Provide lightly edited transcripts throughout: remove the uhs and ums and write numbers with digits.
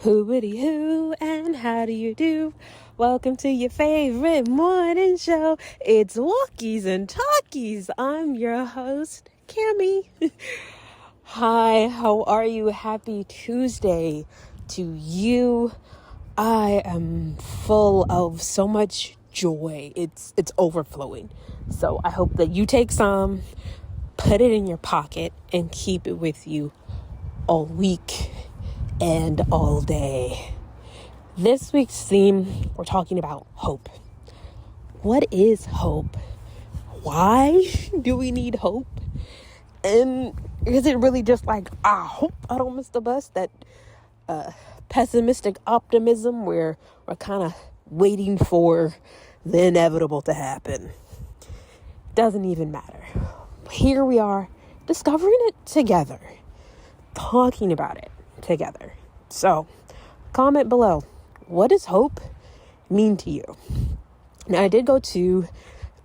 Whoody who and how do you do? Welcome to your favorite morning show. It's Walkies and Talkies. I'm your host, Camie. Hi, how are you? Happy Tuesday to you. I am full of so much joy. It's overflowing. So I hope that you take some, put it in your pocket, and keep it with you all week and all day. This week's theme, we're talking about hope. What is hope? Why do we need hope? And is it really just like, I hope I don't miss the bus? That pessimistic optimism where we're kind of waiting for the inevitable to happen. Doesn't even matter. Here we are, discovering it together, talking about it together. So, comment below. What does hope mean to you? Now, I did go to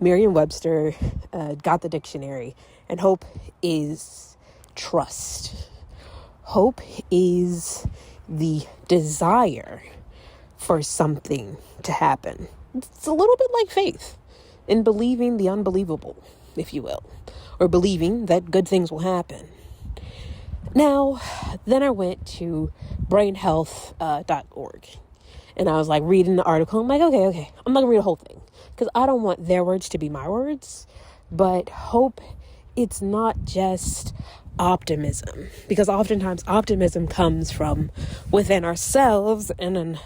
Merriam-Webster, got the dictionary, and hope is trust. Hope is the desire for something to happen. It's a little bit like faith in believing the unbelievable, if you will, or believing that good things will happen. Now, then I went to brainhealth.org and I was like reading the article. I'm like, okay. I'm not gonna read the whole thing because I don't want their words to be my words. But hope, it's not just optimism, because oftentimes optimism comes from within ourselves, and in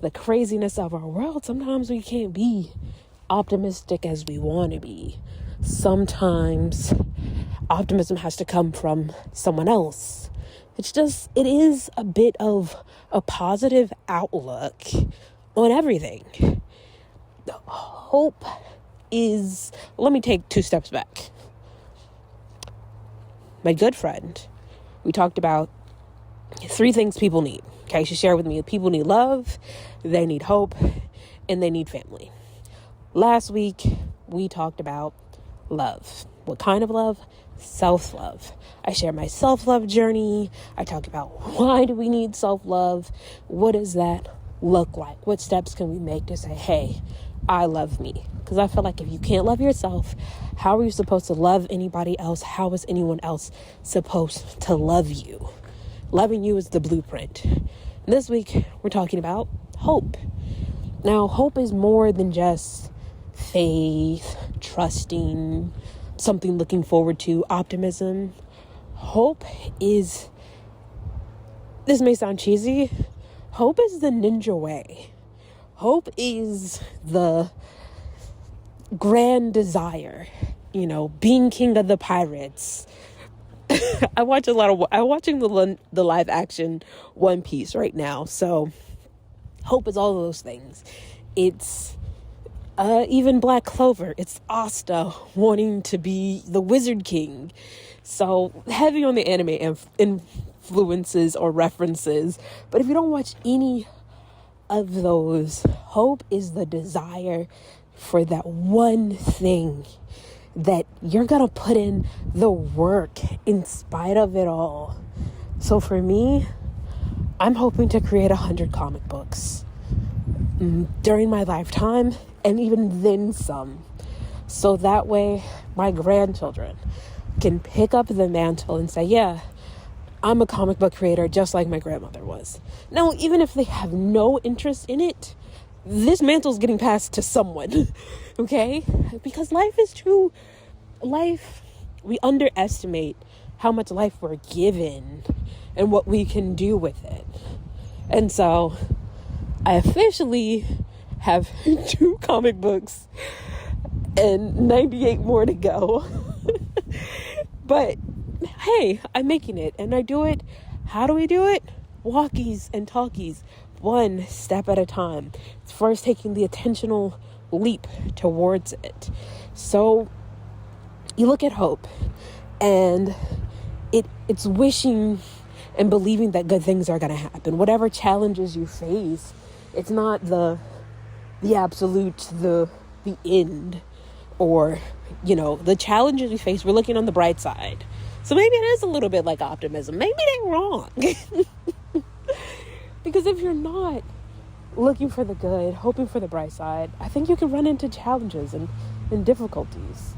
the craziness of our world, sometimes we can't be optimistic as we want to be. Sometimes optimism has to come from someone else. It is a bit of a positive outlook on everything. Hope is, let me take 2 steps back. My good friend, we talked about 3 things people need. Okay, she shared with me, people need love, they need hope, and they need family. Last week, we talked about love. What kind of love? Self-love. I share my self-love journey. I talk about why do we need self-love? What does that look like? What steps can we make to say, hey, I love me? Because I feel like if you can't love yourself, how are you supposed to love anybody else? How is anyone else supposed to love you? Loving you is the blueprint. This week, we're talking about hope. Now, hope is more than just faith, trusting, something looking forward to, optimism. Hope is, this may sound cheesy, hope is the ninja way. Hope is the grand desire, being king of the pirates. I'm watching the live action One Piece right now. So hope is all of those things. It's even Black Clover. It's Asta wanting to be the Wizard King. So heavy on the anime influences or references. But if you don't watch any of those, hope is the desire for that one thing that you're gonna put in the work in spite of it all. So for me, I'm hoping to create 100 comic books during my lifetime, and even then some. So that way my grandchildren can pick up the mantle and say, yeah, I'm a comic book creator just like my grandmother was. Now, even if they have no interest in it, this mantle's getting passed to someone, okay? Because we underestimate how much life we're given and what we can do with it. And so I officially have 2 comic books and 98 more to go. But hey, I'm making it, and I do it. How do we do it? Walkies and talkies, one step at a time. It's first taking the intentional leap towards it. So you look at hope, and it's wishing and believing that good things are going to happen. Whatever challenges you face, it's not the absolute, the end, or, the challenges we face, we're looking on the bright side. So maybe it is a little bit like optimism. Maybe they're wrong. Because if you're not looking for the good, hoping for the bright side, I think you can run into challenges and difficulties.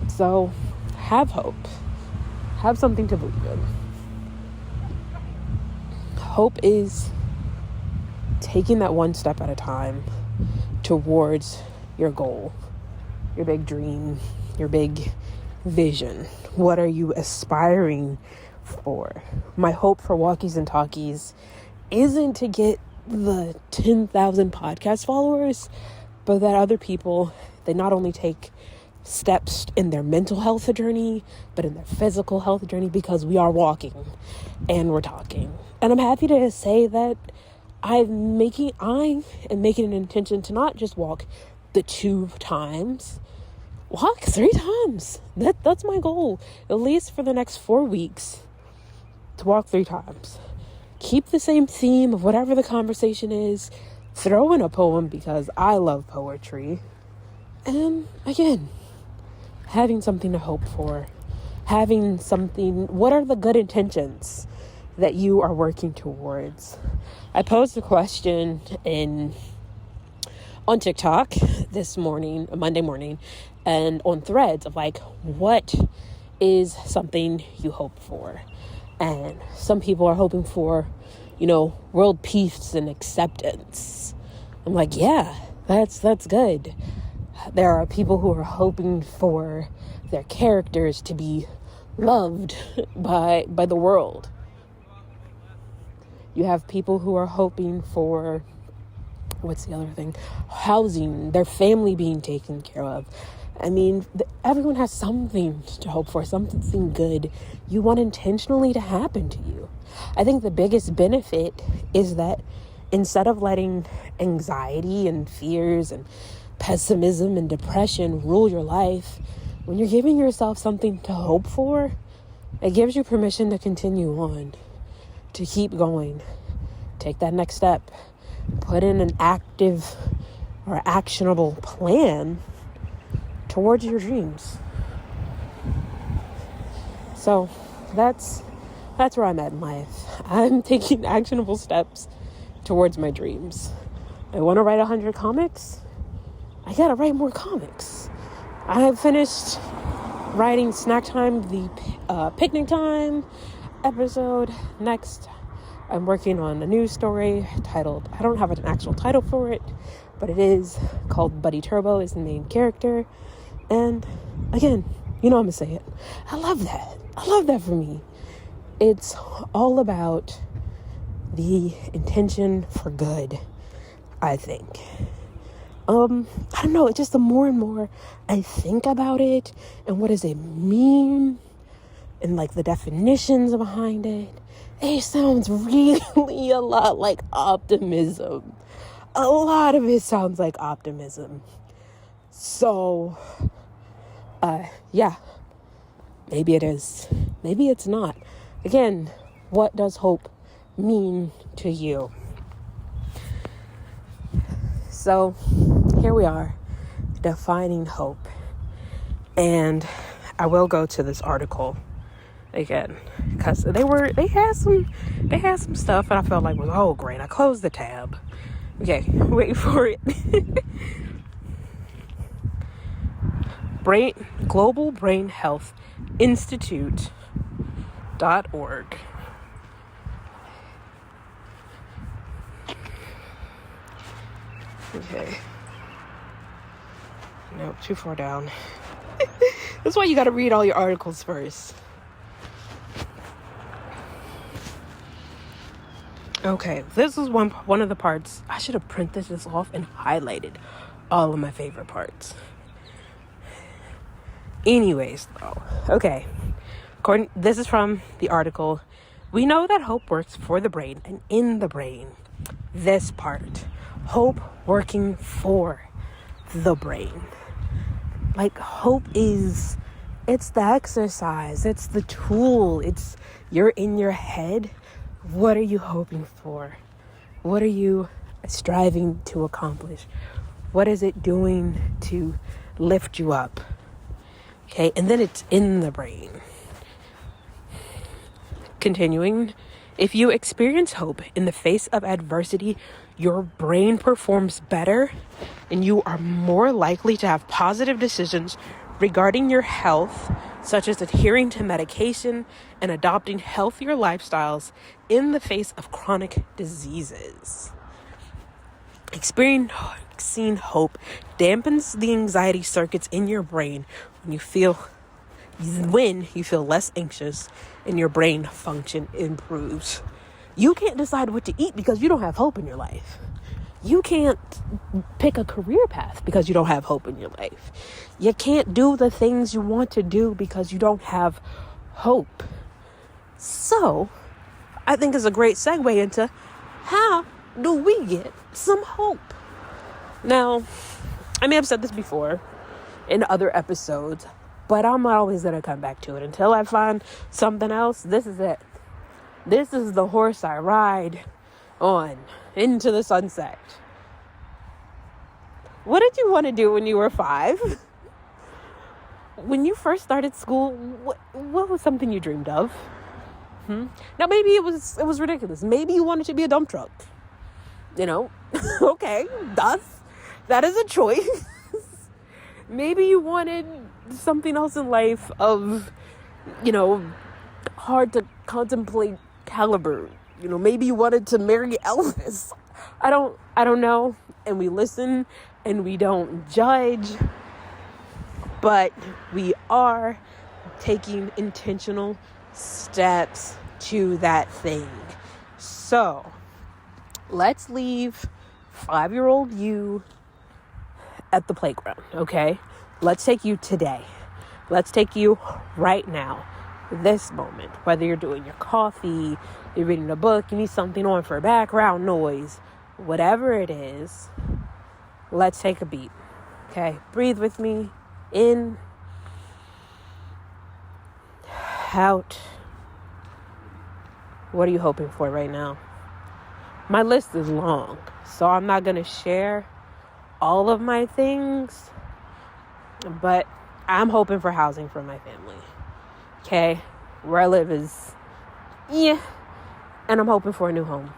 So have hope. Have something to believe in. Hope is taking that one step at a time towards your goal, your big dream, your big vision. What are you aspiring for? My hope for Walkies and Talkies isn't to get the 10,000 podcast followers, but that other people, they not only take steps in their mental health journey, but in their physical health journey, because we are walking and we're talking. And I'm happy to say that I am making an intention to not just walk the 2 times, walk 3 times. That's my goal, at least for the next 4 weeks, to walk 3 times. Keep the same theme of whatever the conversation is. Throw in a poem because I love poetry. And again, having something to hope for. Having something, what are the good intentions that you are working towards? I posed a question on TikTok this morning, Monday morning, and on Threads of like, what is something you hope for? And some people are hoping for, world peace and acceptance. I'm like, yeah, that's good. There are people who are hoping for their characters to be loved by the world. You have people who are hoping for, what's the other thing? Housing, their family being taken care of. I mean, everyone has something to hope for, something good you want intentionally to happen to you. I think the biggest benefit is that instead of letting anxiety and fears and pessimism and depression rule your life, when you're giving yourself something to hope for, it gives you permission to continue on, to keep going, take that next step, put in an active or actionable plan towards your dreams. So that's where I'm at in life. I'm taking actionable steps towards my dreams. I want to write 100 comics. I gotta write more comics. I have finished writing Snack Time, the Picnic Time episode. Next, I'm working on a news story titled, I don't have an actual title for it, but it is called Buddy Turbo is the main character. And again, I'm gonna say it. I love that for me. It's all about the intention for good, I think. I don't know, it's just the more and more I think about it and what does it mean and like the definitions behind it, it sounds really a lot like optimism. A lot of it sounds like optimism. So, yeah, maybe it is. Maybe it's not. Again, what does hope mean to you? So, here we are, defining hope. And I will go to this article again, because they had some stuff and I felt like, oh great, I closed the tab. Okay, wait for it. Global Brain Health Institute.org. Okay. Nope, too far down. That's why you gotta read all your articles first. Okay, this is one of the parts. I should have printed this off and highlighted all of my favorite parts. Anyways, though. Okay. This is from the article. We know that hope works for the brain and in the brain. This part. Hope working for the brain. Like, hope it's the exercise. It's the tool. You're in your head. What are you hoping for? What are you striving to accomplish? What is it doing to lift you up? Okay, and then it's in the brain. Continuing, If you experience hope in the face of adversity, your brain performs better and you are more likely to have positive decisions regarding your health, such as adhering to medication and adopting healthier lifestyles in the face of chronic diseases. Experiencing hope dampens the anxiety circuits in your brain when you feel less anxious and your brain function improves. You can't decide what to eat because you don't have hope in your life. You can't pick a career path because you don't have hope in your life. You can't do the things you want to do because you don't have hope. So, I think it's a great segue into how do we get some hope? Now, I may have said this before in other episodes, but I'm not always going to come back to it until I find something else. This is it. This is the horse I ride on into the sunset. What did you want to do when you were 5? When you first started school, what was something you dreamed of? Now, maybe it was ridiculous. Maybe you wanted to be a dump truck. Okay, that is a choice. Maybe you wanted something else in life of, hard to contemplate caliber. Maybe you wanted to marry Elvis. I don't know. And we listen and we don't judge, but we are taking intentional steps to that thing. So let's leave 5-year-old you at the playground, okay? Let's take you today. Let's take you right now, this moment. Whether you're doing your coffee, you're reading a book, you need something on for background noise, whatever it is, let's take a beat, okay? Breathe with me. In, out. What are you hoping for right now? My list is long, so I'm not going to share all of my things, but I'm hoping for housing for my family. Okay? Where I live is, and I'm hoping for a new home.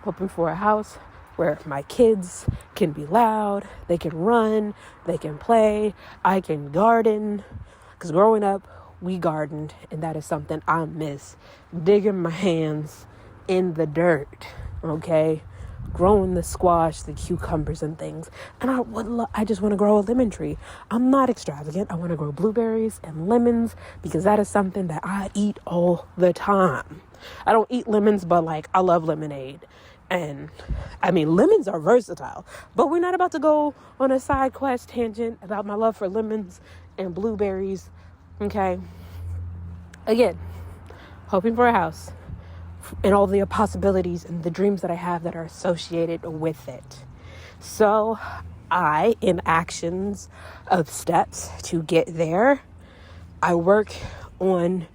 Hoping for a house where my kids can be loud, they can run, they can play, I can garden. Because growing up, we gardened, and that is something I miss. Digging my hands in the dirt, okay? Growing the squash, the cucumbers and things. And I just want to grow a lemon tree. I'm not extravagant. I want to grow blueberries and lemons because that is something that I eat all the time. I don't eat lemons, but I love lemonade. And lemons are versatile, but we're not about to go on a side quest tangent about my love for lemons and blueberries. Okay. Again, hoping for a house and all the possibilities and the dreams that I have that are associated with it. So in actions of steps to get there, I work on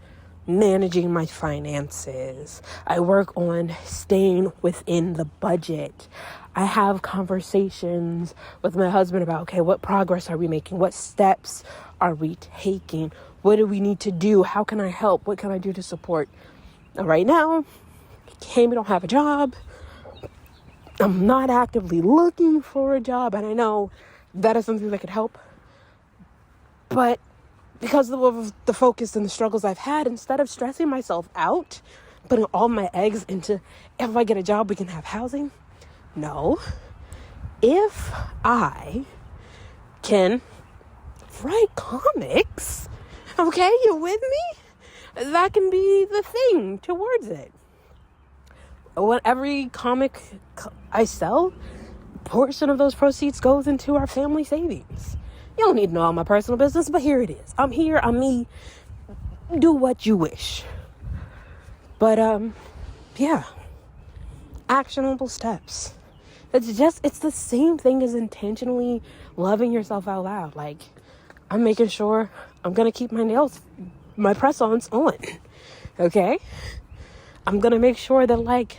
managing my finances. I work on staying within the budget. I have conversations with my husband about, okay, what progress are we making? What steps are we taking? What do we need to do? How can I help? What can I do to support? Right now, Camie don't have a job. I'm not actively looking for a job, and I know that is something that could help. But because of the focus and the struggles I've had, instead of stressing myself out, putting all my eggs into, if I get a job, we can have housing. No. If I can write comics, okay, you with me? That can be the thing towards it. When every comic I sell, a portion of those proceeds goes into our family savings. You don't need to know all my personal business, but here it is. I'm here, I'm me. Do what you wish. But, actionable steps. It's the same thing as intentionally loving yourself out loud. I'm making sure I'm going to keep my press-ons on. Okay? I'm going to make sure that,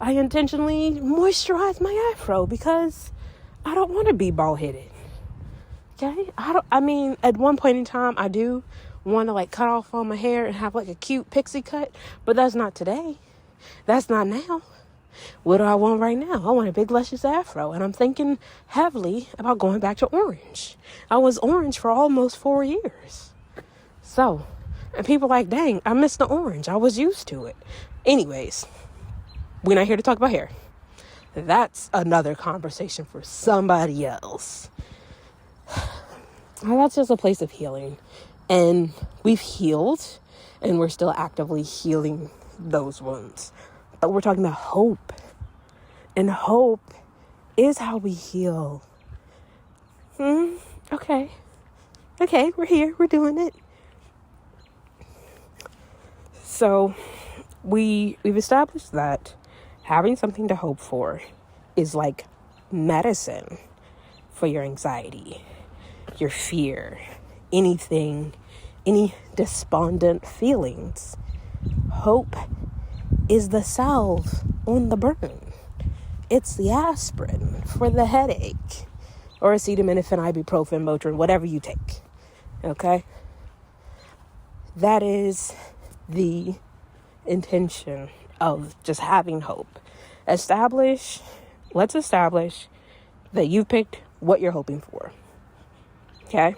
I intentionally moisturize my afro because I don't want to be bald-headed. Okay? At one point in time, I do want to, cut off all my hair and have, a cute pixie cut, but that's not today. That's not now. What do I want right now? I want a big luscious afro, and I'm thinking heavily about going back to orange. I was orange for almost 4 years. So, and people are like, dang, I miss the orange. I was used to it. Anyways, we're not here to talk about hair. That's another conversation for somebody else. That's just a place of healing. And we've healed, and we're still actively healing those wounds. But we're talking about hope. And hope is how we heal. Okay, we're here. We're doing it. So we've established that having something to hope for is like medicine for your anxiety, your fear, anything, any despondent feelings. Hope is the salve on the burn. It's the aspirin for the headache, or acetaminophen, ibuprofen, Motrin, whatever you take. Okay? That is the intention of just having hope. Let's establish that you've picked what you're hoping for. Okay?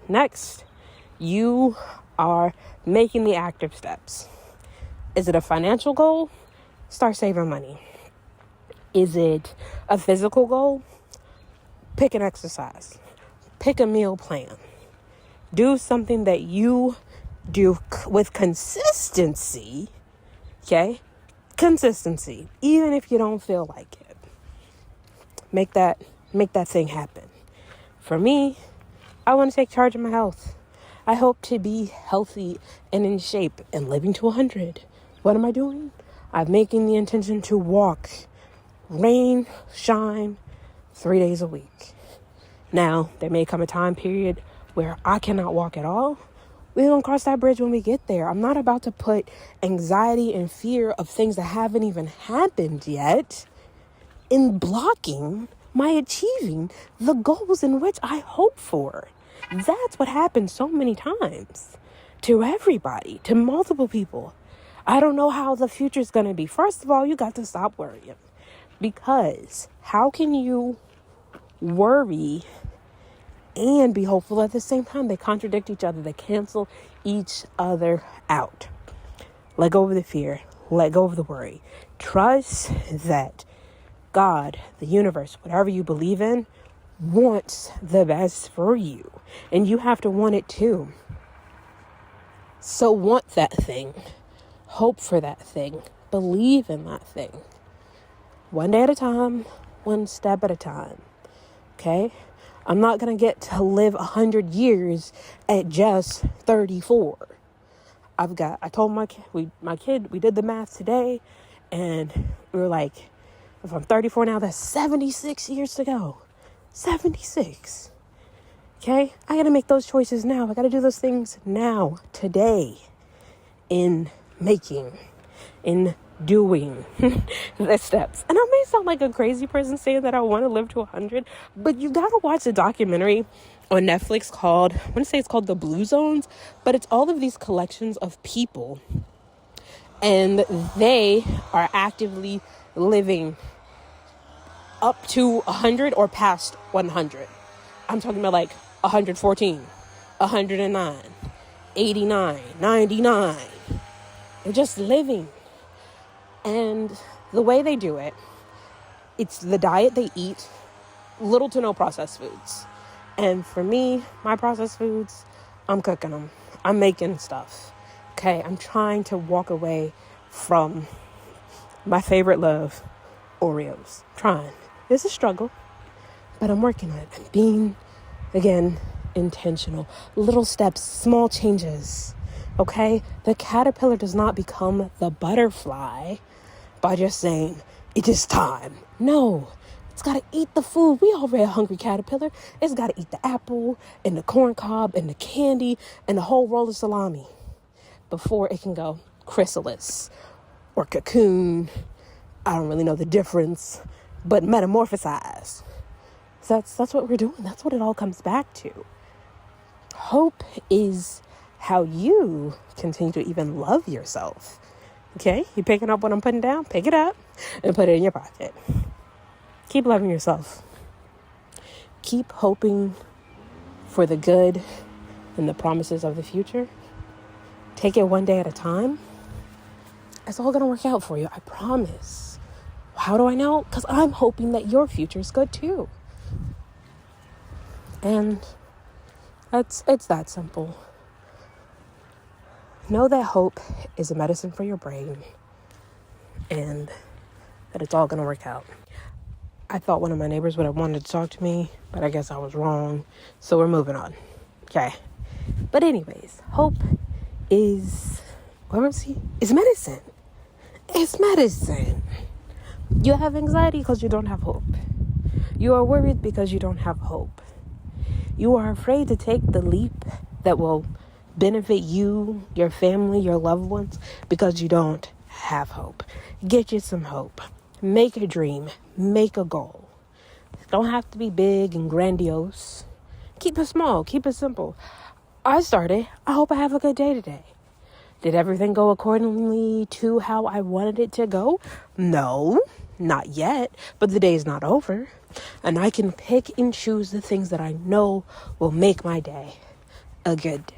Next, you are making the active steps. Is it a financial goal? Start saving money. Is it a physical goal? Pick an exercise. Pick a meal plan. Do something that you do with consistency. Okay? Consistency. Even if you don't feel like it. Make that thing happen. For me, I want to take charge of my health. I hope to be healthy and in shape and living to 100. What am I doing? I'm making the intention to walk, rain, shine, 3 days a week. Now, there may come a time period where I cannot walk at all. We're going to cross that bridge when we get there. I'm not about to put anxiety and fear of things that haven't even happened yet in blocking my achieving the goals in which I hope for. That's what happens so many times to everybody, to multiple people. I don't know how the future is going to be. First of all, you got to stop worrying, because how can you worry and be hopeful at the same time? They contradict each other. They cancel each other out. Let go of the fear. Let go of the worry. Trust that God, the universe, whatever you believe in, wants the best for you. And you have to want it too. So want that thing. Hope for that thing. Believe in that thing. One day at a time, one step at a time. Okay? I'm not going to get to live 100 years at just 34. I told my kid, we did the math today, and we were like, if I'm 34 now, that's 76 years to go. 76. Okay? I got to make those choices now. I got to do those things now, today, in making, in doing the steps. And I may sound like a crazy person saying that I want to live to 100, but you got to watch a documentary on Netflix called, I want to say it's called The Blue Zones, but it's all of these collections of people, and they are actively living up to 100 or past 100. I'm talking about like 114, 109, 89, 99. They're just living. And the way they do it, it's the diet they eat, little to no processed foods. And for me, my processed foods, I'm cooking them. I'm making stuff. Okay, I'm trying to walk away from my favorite love, Oreos. Trying. It's a struggle, but I'm working on it. I'm being, again, intentional. Little steps, small changes. Okay? The caterpillar does not become the butterfly by just saying, it is time. No. It's got to eat the food. We already a hungry caterpillar. It's got to eat the apple and the corn cob and the candy and the whole roll of salami before it can go chrysalis or cocoon. I don't really know the difference, but metamorphosize. So that's what we're doing. That's what it all comes back to. Hope is how you continue to even love yourself. Okay? You picking up what I'm putting down? Pick it up and put it in your pocket. Keep loving yourself. Keep hoping for the good and the promises of the future. Take it one day at a time. It's all going to work out for you. I promise. How do I know? Because I'm hoping that your future is good too. And it's that simple. Know that hope is a medicine for your brain and that it's all going to work out. I thought one of my neighbors would have wanted to talk to me, but I guess I was wrong. So we're moving on. Okay. But anyways, hope is, what was he? It's medicine. It's medicine. You have anxiety because you don't have hope. You are worried because you don't have hope. You are afraid to take the leap that will benefit you, your family, your loved ones because you don't have hope. Get you some hope. Make a dream. Make a goal. Don't have to be big and grandiose. Keep it small. Keep it simple. I hope I have a good day today. Did everything go accordingly to how I wanted it to go? No, not yet, but the day is not over. And I can pick and choose the things that I know will make my day a good day.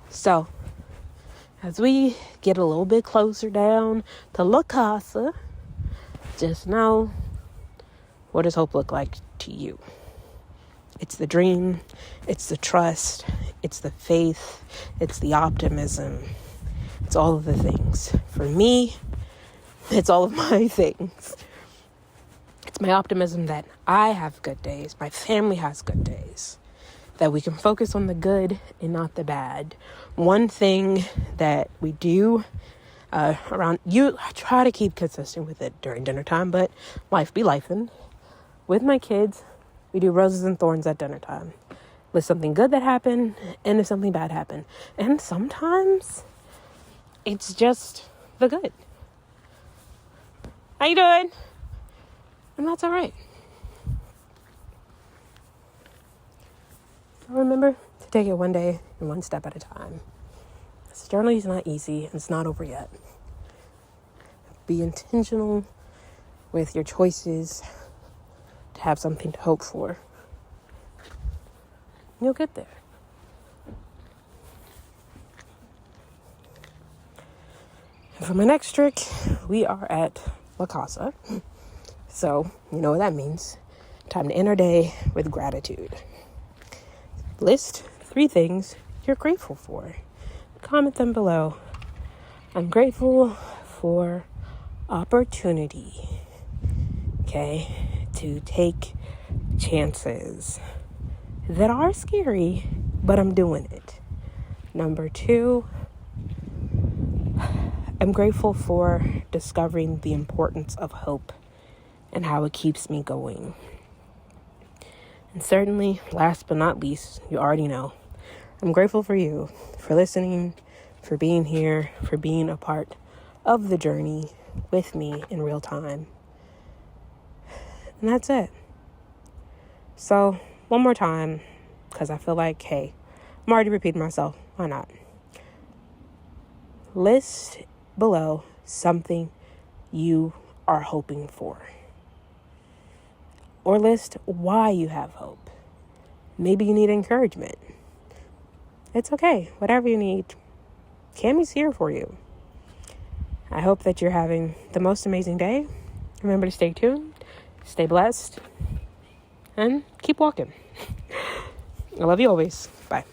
So, as we get a little bit closer down to La Casa, just know, what does hope look like to you? It's the dream, it's the trust, it's the faith, it's the optimism, it's all of the things. For me, it's all of my things. It's my optimism that I have good days, my family has good days, that we can focus on the good and not the bad. One thing that we do around you, I try to keep consistent with it during dinner time, but life be lifing. With my kids, we do roses and thorns at dinner time. With something good that happened and if something bad happened. And sometimes it's just the good. How you doing? And that's all right. So remember to take it one day and one step at a time. This journey is not easy and it's not over yet. Be intentional with your choices to have something to hope for. You'll get there. And for my next trick, we are at La Casa. So, you know what that means. Time to end our day with gratitude. List 3 things you're grateful for. Comment them below. I'm grateful for opportunity. Okay? To take chances that are scary, but I'm doing it. Number 2, I'm grateful for discovering the importance of hope and how it keeps me going. And certainly, last but not least, you already know, I'm grateful for you, for listening, for being here, for being a part of the journey with me in real time. And that's it. So, one more time, because I feel like, hey, I'm already repeating myself. Why not? List below something you are hoping for. Or list why you have hope. Maybe you need encouragement. It's okay. Whatever you need, Camie's here for you. I hope that you're having the most amazing day. Remember to stay tuned, stay blessed, and keep walking. I love you always. Bye.